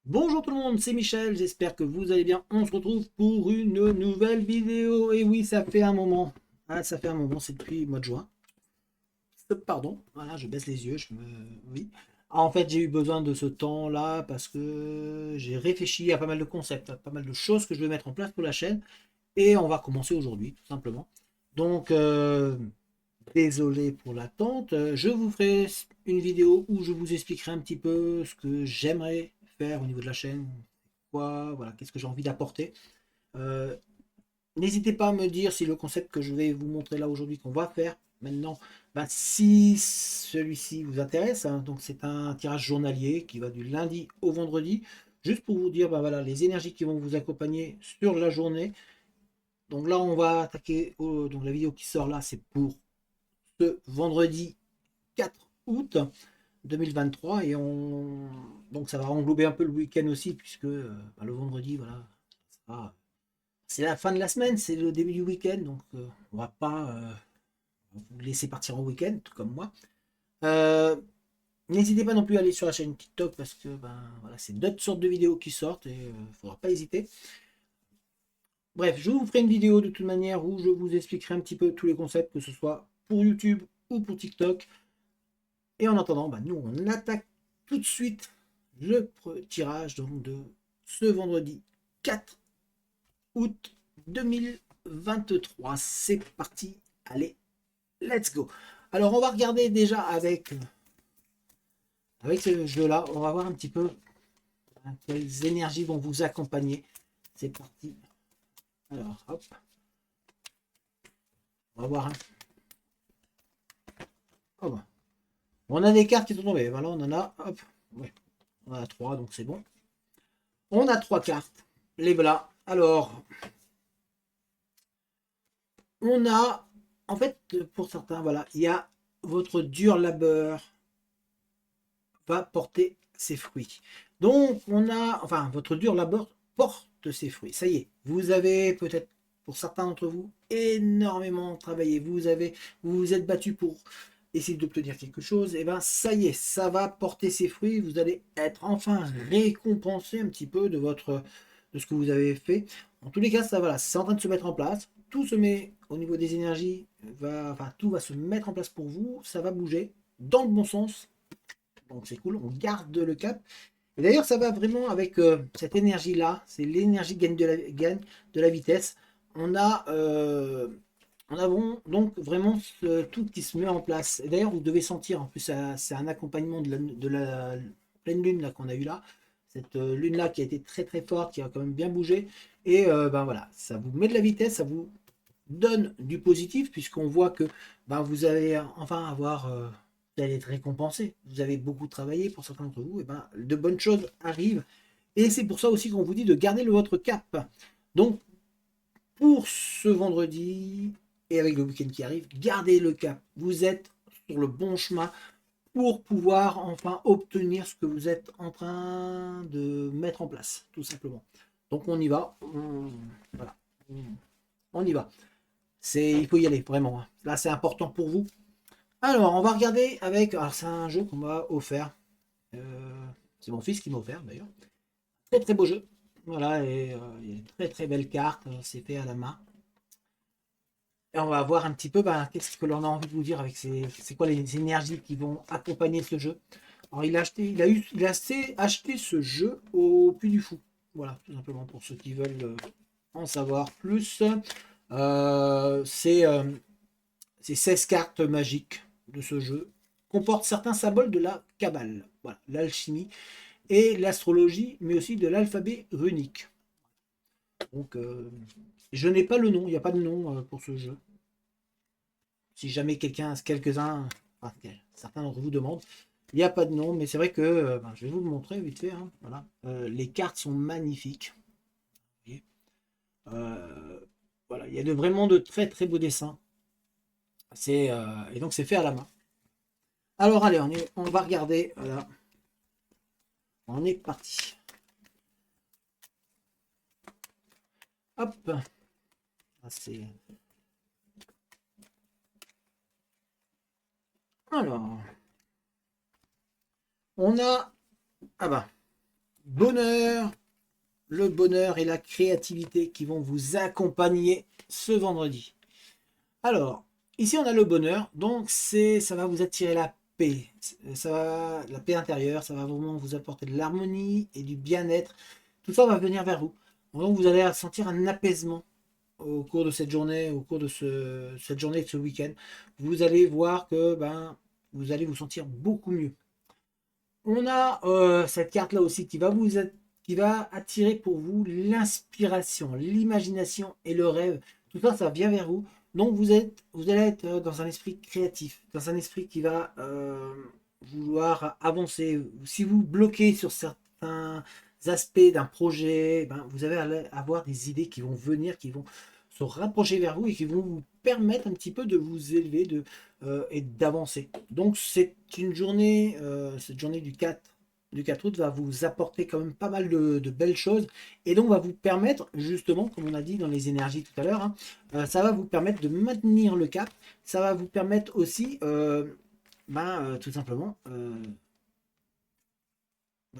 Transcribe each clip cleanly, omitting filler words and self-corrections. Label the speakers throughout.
Speaker 1: Bonjour tout le monde, c'est Michel, j'espère que vous allez bien. On se retrouve pour une nouvelle vidéo. Et oui, ça fait un moment. Ah, ça fait un moment, c'est depuis le mois de juin. Pardon, voilà, je baisse les yeux, Oui. Ah, en fait, j'ai eu besoin de ce temps-là parce que j'ai réfléchi à pas mal de concepts, à pas mal de choses que je vais mettre en place pour la chaîne. Et on va commencer aujourd'hui, tout simplement. Donc, désolé pour l'attente. Je vous ferai une vidéo où je vous expliquerai un petit peu ce que j'aimerais faire au niveau de la chaîne, quoi, voilà, qu'est-ce que j'ai envie d'apporter. Euh, N'hésitez pas à me dire si le concept que je vais vous montrer là aujourd'hui qu'on va faire maintenant, ben, si celui-ci vous intéresse, hein. Donc c'est un tirage journalier qui va du lundi au vendredi, juste pour vous dire ben, voilà, les énergies qui vont vous accompagner sur la journée. Donc là on va attaquer, donc la vidéo qui sort là c'est pour ce vendredi 4 août 2023 et donc ça va englober un peu le week-end aussi puisque ben, le vendredi voilà, c'est la fin de la semaine, c'est le début du week-end, donc on va pas vous laisser partir en week-end, tout comme moi. Euh, N'hésitez pas non plus à aller sur la chaîne TikTok parce que ben, voilà, c'est d'autres sortes de vidéos qui sortent et il ne faudra pas hésiter. Bref, je vous ferai une vidéo de toute manière où je vous expliquerai un petit peu tous les concepts, que ce soit pour YouTube ou pour TikTok. Et en attendant, ben, nous on attaque tout de suite le tirage donc, de ce vendredi 4 août 2023. C'est parti, allez, let's go. Alors on va regarder déjà avec ce jeu-là, on va voir un petit peu hein, quelles énergies vont vous accompagner. C'est parti. Alors hop, on va voir. Hein. Oh, bah. On a des cartes qui sont tombées. Voilà, on en a. Hop, ouais, on en a trois, donc c'est bon. On a trois cartes. Les voilà. Alors, on a, en fait, pour certains, voilà, il y a votre dur labeur va porter ses fruits. Donc, on a, enfin, votre dur labeur porte ses fruits. Ça y est, vous avez peut-être, pour certains d'entre vous, énormément travaillé. Vous vous êtes battu pour essayer d'obtenir quelque chose. Et ben, ça y est, ça va porter ses fruits. Vous allez être enfin récompensé un petit peu de ce que vous avez fait. En tous les cas, ça voilà, c'est en train de se mettre en place. Tout se met au niveau des énergies, enfin, tout va se mettre en place pour vous. Ça va bouger dans le bon sens, donc c'est cool, on garde le cap. Et d'ailleurs, ça va vraiment avec cette énergie-là, c'est l'énergie gagne de la vitesse. On a, donc vraiment tout qui se met en place. Et d'ailleurs, vous devez sentir, en plus, c'est un accompagnement de la pleine lune qu'on a eu là. Cette lune-là qui a été très très forte, qui a quand même bien bougé. Et ben voilà, ça vous met de la vitesse, ça vous donne du positif, puisqu'on voit que ben, vous allez enfin avoir vous allez être récompensé. Vous avez beaucoup travaillé pour certains d'entre vous, et ben, de bonnes choses arrivent. Et c'est pour ça aussi qu'on vous dit de garder votre cap. Donc, pour ce vendredi, et avec le week-end qui arrive, gardez le cap. Vous êtes sur le bon chemin pour pouvoir enfin obtenir ce que vous êtes en train de mettre en place, tout simplement. Donc, on y va. Voilà. On y va. Il faut y aller, vraiment. Hein. Là, c'est important pour vous. Alors, on va regarder avec. Alors, c'est un jeu qu'on m'a offert. C'est mon fils qui m'a offert d'ailleurs. Très très beau jeu. Voilà, et il y a une très très belle carte. C'est fait à la main. Et on va voir un petit peu qu'est-ce que l'on a envie de vous dire avec c'est quoi les énergies qui vont accompagner ce jeu. Alors, acheté ce jeu au Puy du Fou. Voilà, tout simplement pour ceux qui veulent en savoir plus. Euh, c'est euh, Ces 16 cartes magiques de ce jeu comportent certains symboles de la Kabbale, voilà, l'alchimie et l'astrologie, mais aussi de l'alphabet runique. Donc, je n'ai pas le nom, il n'y a pas de nom pour ce jeu. Si jamais quelques-uns, enfin, certains d'entre vous demandent, il n'y a pas de nom, mais c'est vrai que je vais vous le montrer vite fait. Hein, voilà. Les cartes sont magnifiques. Vous voyez. Voilà, il y a vraiment de très très beaux dessins. Et donc c'est fait à la main. Alors allez, on va regarder. Voilà. On est parti. Hop. Ah, Alors, on a. Ah bah. bonheur, le bonheur et la créativité qui vont vous accompagner ce vendredi. Alors, ici on a le bonheur, donc ça va vous attirer la paix, la paix intérieure, ça va vraiment vous apporter de l'harmonie et du bien-être. Tout ça va venir vers vous. Donc vous allez sentir un apaisement au cours de cette journée, au cours de cette journée de ce week-end. Vous allez voir que vous allez vous sentir beaucoup mieux. On a cette carte-là aussi qui va attirer pour vous l'inspiration, l'imagination et le rêve. Tout ça, ça vient vers vous. Donc vous allez être dans un esprit créatif, dans un esprit qui va vouloir avancer. Si vous bloquez sur certains aspects d'un projet, vous allez avoir des idées qui vont venir, qui vont se rapprocher vers vous et qui vont vous permettre un petit peu de vous élever et d'avancer. Donc c'est une journée, cette journée du 4 août va vous apporter quand même pas mal de belles choses et donc va vous permettre justement, comme on a dit dans les énergies tout à l'heure, ça va vous permettre de maintenir le cap, ça va vous permettre aussi tout simplement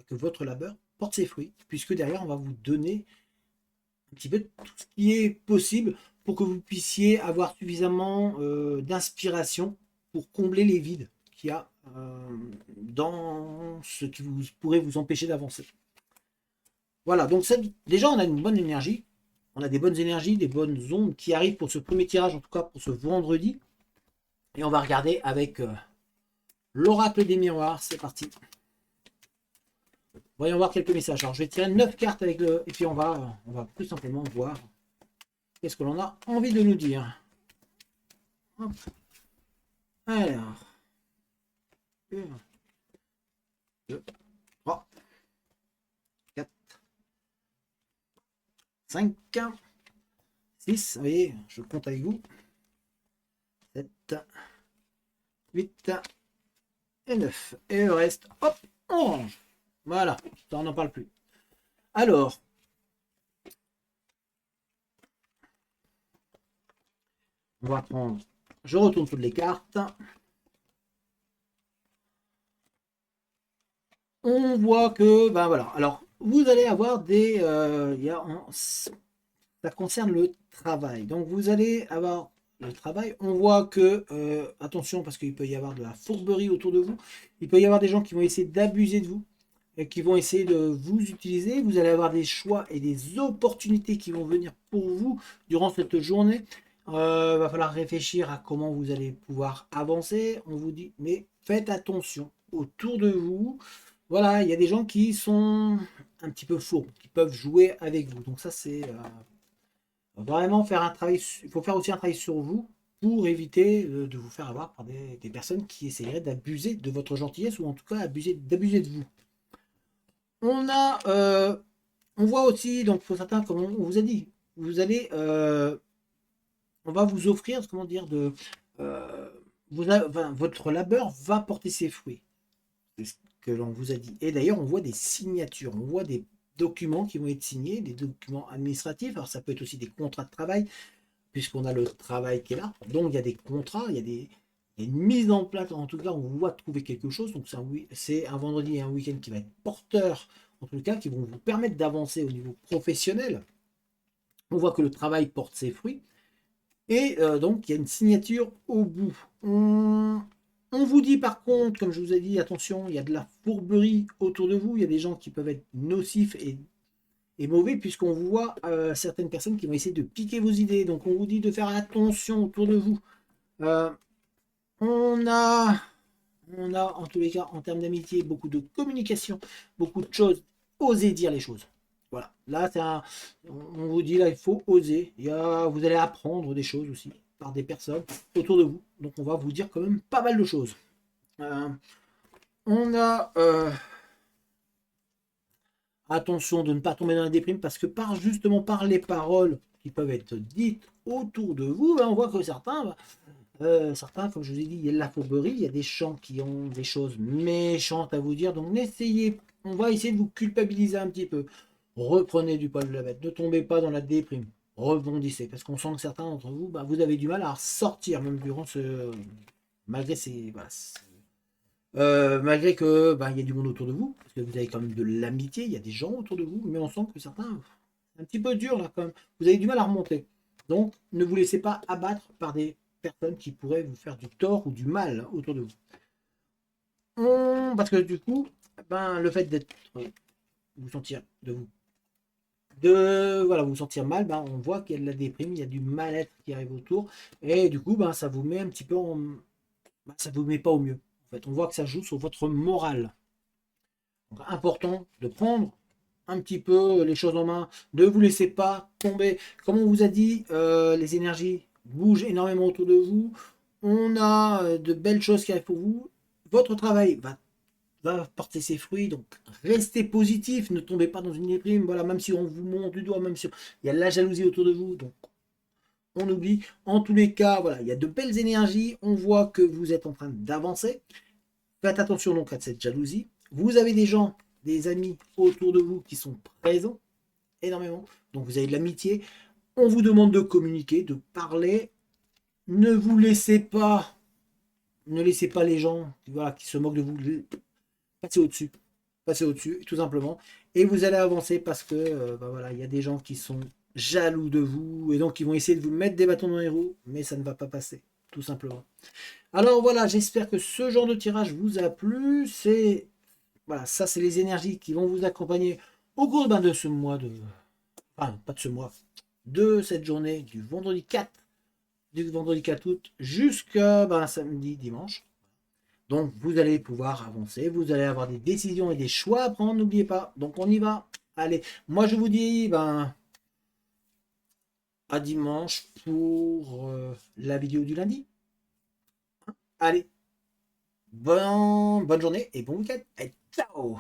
Speaker 1: que votre labeur porte ses fruits, puisque derrière on va vous donner un petit peu tout ce qui est possible pour que vous puissiez avoir suffisamment d'inspiration pour combler les vides qu'il y a dans ce qui pourrait vous empêcher d'avancer. Voilà, donc déjà on a une bonne énergie, on a des bonnes énergies, des bonnes ondes qui arrivent pour ce premier tirage, en tout cas pour ce vendredi. Et on va regarder avec l'oracle des miroirs, c'est parti. Voyons voir quelques messages. Alors je vais tirer 9 cartes avec et puis on va plus simplement voir qu'est-ce que l'on a envie de nous dire. Hop. Alors. 1, 2, 3, 4, 5, 6. Vous voyez, je compte avec vous. 7, 8 et 9. Et le reste, hop, orange. Voilà, ça on n'en parle plus. Alors, on va prendre, je retourne toutes les cartes. On voit que, voilà, alors vous allez avoir des, ça concerne le travail. Donc vous allez avoir le travail. On voit que, attention, parce qu'il peut y avoir de la fourberie autour de vous, il peut y avoir des gens qui vont essayer d'abuser de vous, et qui vont essayer de vous utiliser. Vous allez avoir des choix et des opportunités qui vont venir pour vous durant cette journée. Va falloir réfléchir à comment vous allez pouvoir avancer. On vous dit, mais faites attention autour de vous. Voilà, il y a des gens qui sont un petit peu faux, qui peuvent jouer avec vous. Donc ça, c'est vraiment faire un travail. Il faut faire aussi un travail sur vous pour éviter de vous faire avoir par des personnes qui essaieraient d'abuser de votre gentillesse ou en tout cas d'abuser de vous. On voit aussi, donc pour certains, comme on vous a dit, vous allez, on va vous offrir, comment dire, votre labeur va porter ses fruits. C'est ce que l'on vous a dit. Et d'ailleurs, on voit des signatures, on voit des documents qui vont être signés, des documents administratifs. Alors ça peut être aussi des contrats de travail, puisqu'on a le travail qui est là. Donc il y a des contrats, il y a une mise en place, en tout cas, on voit trouver quelque chose. Donc c'est un vendredi et un week-end qui va être porteur, en tout cas, qui vont vous permettre d'avancer au niveau professionnel. On voit que le travail porte ses fruits. Et donc, il y a une signature au bout. On vous dit par contre, comme je vous ai dit, attention, il y a de la fourberie autour de vous. Il y a des gens qui peuvent être nocifs et mauvais, puisqu'on voit certaines personnes qui vont essayer de piquer vos idées. Donc, on vous dit de faire attention autour de vous. On a en tous les cas, en termes d'amitié, beaucoup de communication, beaucoup de choses. Osez dire les choses. Voilà. Là, on vous dit, là, il faut oser. Vous allez apprendre des choses aussi par des personnes autour de vous. Donc, on va vous dire quand même pas mal de choses. On a... attention de ne pas tomber dans la déprime parce que justement par les paroles qui peuvent être dites autour de vous, on voit que certains, comme je vous ai dit, il y a de la fourberie, il y a des gens qui ont des choses méchantes à vous dire. Donc on va essayer de vous culpabiliser un petit peu. Reprenez du poil de la bête, ne tombez pas dans la déprime, rebondissez, parce qu'on sent que certains d'entre vous, vous avez du mal à sortir, même durant malgré Malgré que ben, il y a du monde autour de vous, parce que vous avez quand même de l'amitié, il y a des gens autour de vous, mais on sent que certains, c'est un petit peu dur là quand même. Vous avez du mal à remonter. Donc, ne vous laissez pas abattre par des personnes qui pourraient vous faire du tort ou du mal autour de vous. Parce que du coup, ben, le fait d'être vous sentir voilà, vous sentir mal, ben, on voit qu'il y a de la déprime, il y a du mal-être qui arrive autour, et du coup, ben, ça vous met un petit peu ça vous met pas au mieux. En fait, on voit que ça joue sur votre morale. Donc, important de prendre un petit peu les choses en main, ne vous laissez pas tomber. Comme on vous a dit, les énergies bougent énormément autour de vous. On a de belles choses qui arrivent pour vous. Votre travail va porter ses fruits, donc restez positif, ne tombez pas dans une déprime. Voilà, même si on vous monte du doigt, même si il y a de la jalousie autour de vous, donc on oublie. En tous les cas, voilà, il y a de belles énergies. On voit que vous êtes en train d'avancer. Faites attention donc à cette jalousie. Vous avez des gens, des amis autour de vous qui sont présents énormément. Donc vous avez de l'amitié. On vous demande de communiquer, de parler. Ne vous laissez pas, ne laissez pas les gens voilà, qui se moquent de vous. Passez au-dessus. Passez au-dessus, tout simplement. Et vous allez avancer parce que bah voilà, il y a des gens qui sont jaloux de vous et donc ils vont essayer de vous mettre des bâtons dans les roues, mais ça ne va pas passer, tout simplement. Alors voilà, j'espère que ce genre de tirage vous a plu. C'est voilà, ça c'est les énergies qui vont vous accompagner au cours ben, de ce mois de. Enfin, pas de ce mois, de cette journée du vendredi 4 août jusqu'à ben, samedi, dimanche. Donc vous allez pouvoir avancer, vous allez avoir des décisions et des choix à prendre, n'oubliez pas. Donc on y va. Allez, moi je vous dis ben, à dimanche pour la vidéo du lundi. Allez, bonne journée et bon week-end. Et ciao.